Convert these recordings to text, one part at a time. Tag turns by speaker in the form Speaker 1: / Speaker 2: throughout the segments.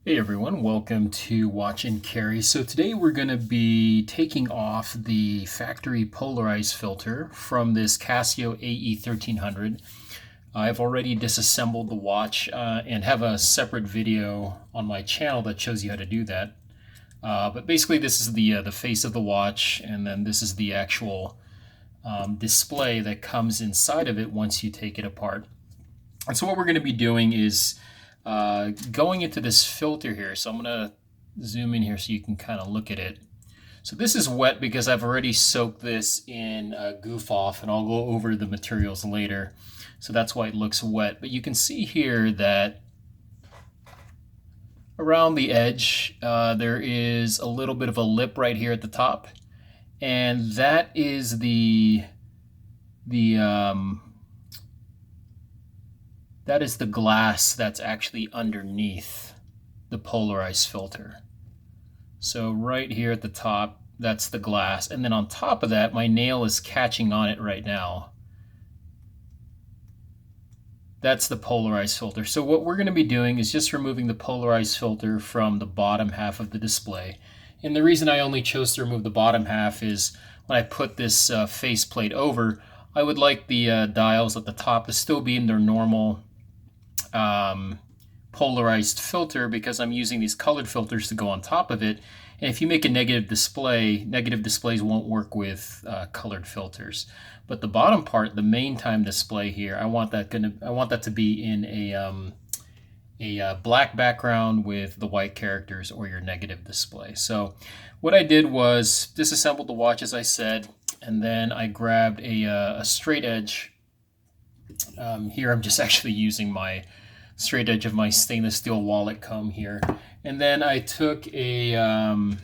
Speaker 1: Hey everyone, welcome to Watch and Carry. So today we're going to be taking off the factory polarized filter from this Casio AE1300. I've already disassembled the watch and have a separate video on my channel that shows you how to do that. But basically this is the face of the watch, and then this is the actual display that comes inside of it once you take it apart. And so what we're going to be doing is going into this filter here. So I'm going to zoom in here so you can kind of look at it. So this is wet because I've already soaked this in Goof Off, and I'll go over the materials later. So that's why it looks wet. But you can see here that around the edge there is a little bit of a lip right here at the top. And that is that is the glass that's actually underneath the polarized filter. So right here at the top, that's the glass. And then on top of that, my nail is catching on it right now. That's the polarized filter. So what we're going to be doing is just removing the polarized filter from the bottom half of the display. And the reason I only chose to remove the bottom half is when I put this faceplate over, I would like the dials at the top to still be in their normal polarized filter, because I'm using these colored filters to go on top of it. And if you make a negative display, negative displays won't work with colored filters. But the bottom part, the main time display here, I want that to be in a black background with the white characters, or your negative display. So what I did was disassembled the watch, as I said, and then I grabbed a straight edge. Here I'm just actually using my straight edge of my stainless steel wallet comb here. And then I took a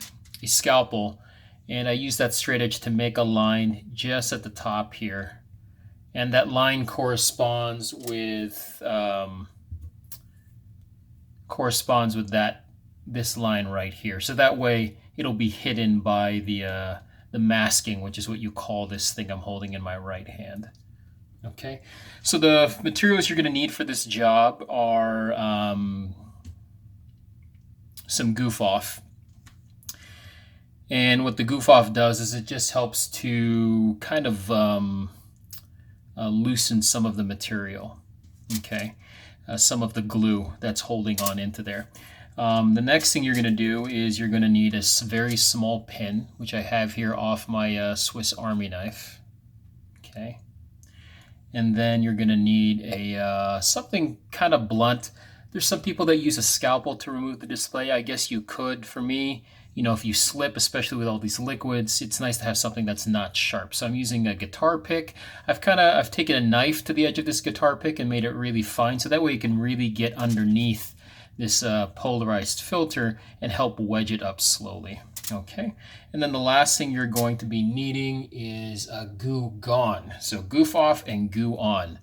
Speaker 1: scalpel, and I used that straight edge to make a line just at the top here. And that line corresponds with this line right here. So that way it'll be hidden by the masking, which is what you call this thing I'm holding in my right hand. Okay, so the materials you're going to need for this job are some Goof Off. And what the Goof Off does is it just helps to kind of loosen some of the material, okay, some of the glue that's holding on into there. The next thing you're going to do is you're going to need a very small pin, which I have here off my Swiss Army knife, okay. And then you're going to need a something kind of blunt. There's some people that use a scalpel to remove the display. I guess you could. For me, you know, if you slip, especially with all these liquids, it's nice to have something that's not sharp. So I'm using a guitar pick. I've taken a knife to the edge of this guitar pick and made it really fine, so that way you can really get underneath this polarized filter and help wedge it up slowly. Okay, and then the last thing you're going to be needing is a Goo Gone. So Goof Off and Goo On.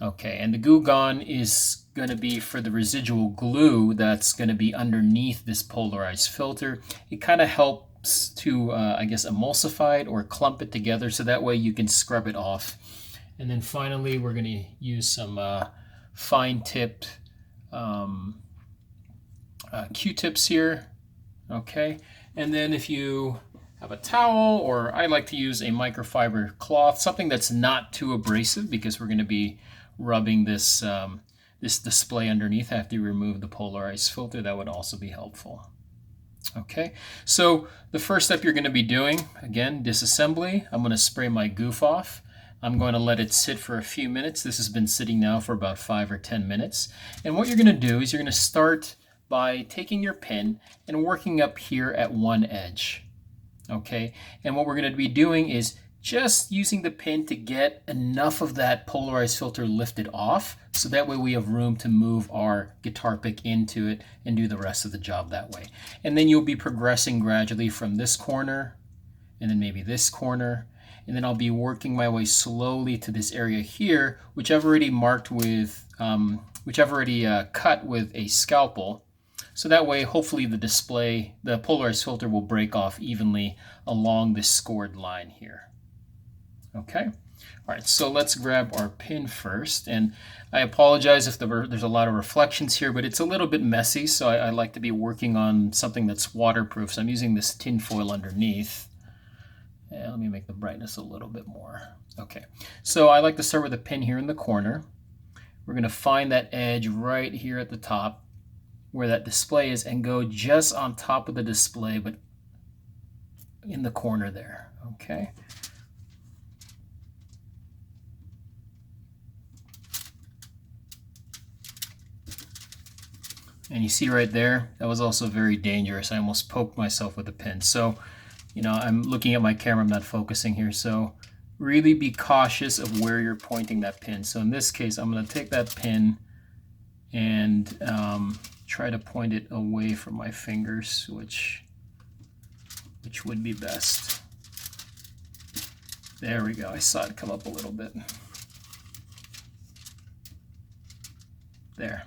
Speaker 1: Okay, and the Goo Gone is going to be for the residual glue that's going to be underneath this polarized filter. It kind of helps to, I guess, emulsify it or clump it together, so that way you can scrub it off. And then finally, we're going to use some fine-tipped Q-tips here. Okay, and then if you have a towel, or I like to use a microfiber cloth, something that's not too abrasive, because we're going to be rubbing this this display underneath after you remove the polarized filter, that would also be helpful. Okay, so the first step you're going to be doing, again, disassembly. I'm going to spray my Goof Off. I'm going to let it sit for a few minutes. This has been sitting now for about 5 or 10 minutes. And what you're going to do is you're going to start by taking your pin and working up here at one edge. Okay, and what we're going to be doing is just using the pin to get enough of that polarized filter lifted off, so that way we have room to move our guitar pick into it and do the rest of the job that way. And then you'll be progressing gradually from this corner, and then maybe this corner, and then I'll be working my way slowly to this area here, which I've already marked with, cut with a scalpel. So that way, hopefully the polarized filter will break off evenly along this scored line here. Okay, All right, so let's grab our pin first. And I apologize if there's a lot of reflections here, but it's a little bit messy, so I like to be working on something that's waterproof. So I'm using this tin foil underneath. And let me make the brightness a little bit more. Okay, so I like to start with a pin here in the corner. We're going to find that edge right here at the top where that display is and go just on top of the display, but in the corner there. Okay. And you see right there, that was also very dangerous. I almost poked myself with a pin. So, you know, I'm looking at my camera, I'm not focusing here. So really be cautious of where you're pointing that pin. So in this case, I'm going to take that pin and try to point it away from my fingers, which would be best. There we go. I saw it come up a little bit. There.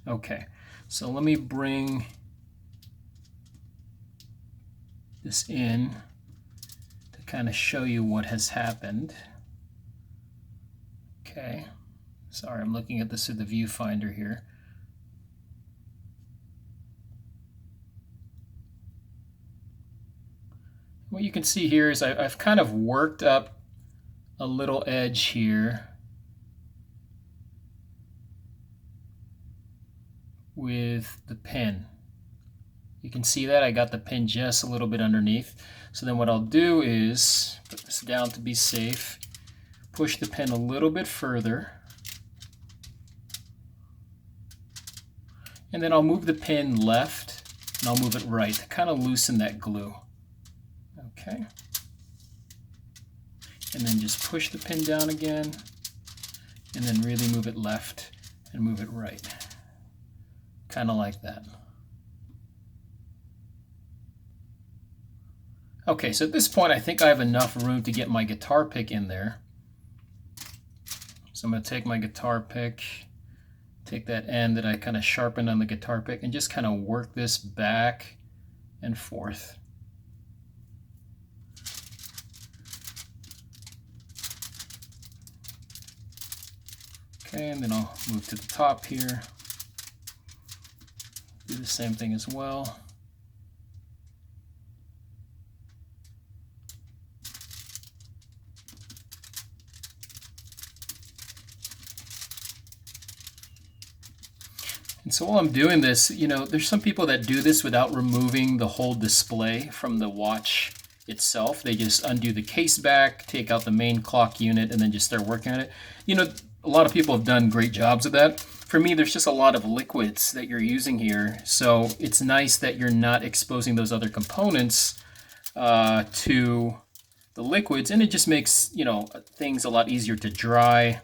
Speaker 1: Okay. So let me bring this in to kind of show you what has happened. Okay. Sorry, I'm looking at this through the viewfinder here. What you can see here is I've kind of worked up a little edge here with the pin. You can see that I got the pin just a little bit underneath. So then what I'll do is put this down to be safe, push the pin a little bit further, and then I'll move the pin left and I'll move it right to kind of loosen that glue. Okay. And then just push the pin down again and then really move it left and move it right. Kind of like that. Okay, so at this point I think I have enough room to get my guitar pick in there. So I'm going to take my guitar pick, take that end that I kind of sharpened on the guitar pick and just kind of work this back and forth. Okay, and then I'll move to the top here. Do the same thing as well. And so while I'm doing this, you know, there's some people that do this without removing the whole display from the watch itself. They just undo the case back, take out the main clock unit, and then just start working on it. You know, a lot of people have done great jobs of that. For me, there's just a lot of liquids that you're using here. So it's nice that you're not exposing those other components to the liquids, and it just makes, you know, things a lot easier to dry.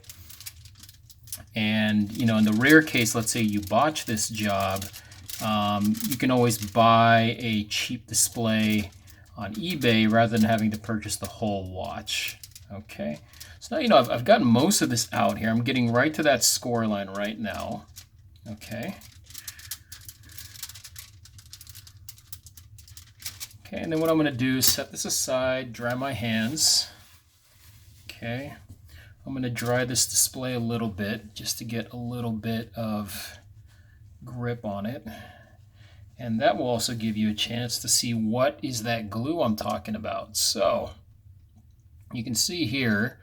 Speaker 1: And, you know, in the rare case, let's say you botch this job, you can always buy a cheap display on eBay rather than having to purchase the whole watch. Okay, so now, you know, I've gotten most of this out here. I'm getting right to that score line right now. Okay. Okay, and then what I'm going to do is set this aside, dry my hands. Okay. I'm going to dry this display a little bit just to get a little bit of grip on it. And that will also give you a chance to see what is that glue I'm talking about. So you can see here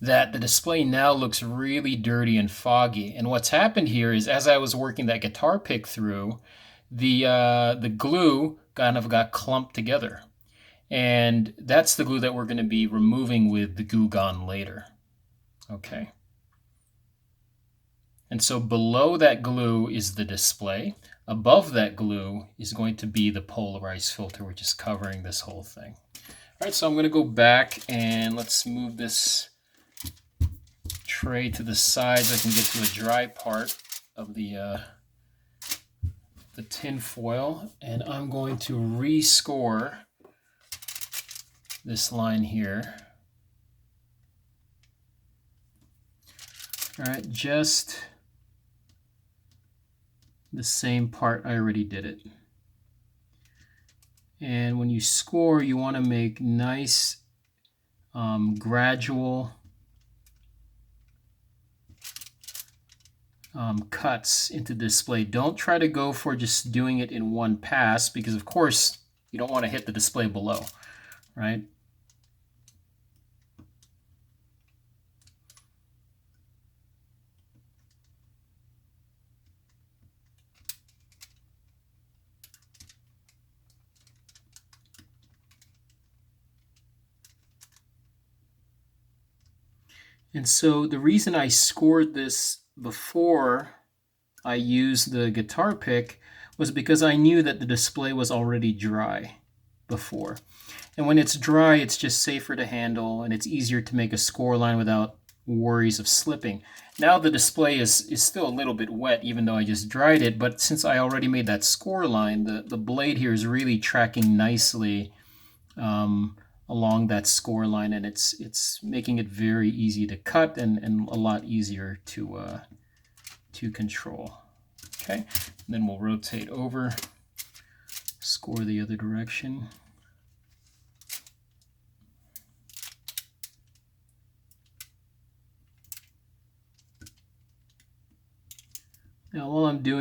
Speaker 1: that the display now looks really dirty and foggy. And what's happened here is as I was working that guitar pick through, the glue kind of got clumped together. And that's the glue that we're going to be removing with the Goo Gone later. Okay. And so below that glue is the display. Above that glue is going to be the polarized filter, which is covering this whole thing. All right, so I'm going to go back and let's move this tray to the side so I can get to a dry part of the tin foil. And I'm going to rescore this line here. All right, just the same part. I already did it. And when you score, you want to make nice, gradual cuts into the display. Don't try to go for just doing it in one pass, because of course you don't want to hit the display below, right? And so the reason I scored this before I used the guitar pick was because I knew that the display was already dry before. And when it's dry, it's just safer to handle and it's easier to make a score line without worries of slipping. Now the display is still a little bit wet even though I just dried it, but since I already made that score line, the blade here is really tracking nicely along that score line, and it's making it very easy to cut and a lot easier to control. Okay, and then we'll rotate over, score the other direction. Now while I'm doing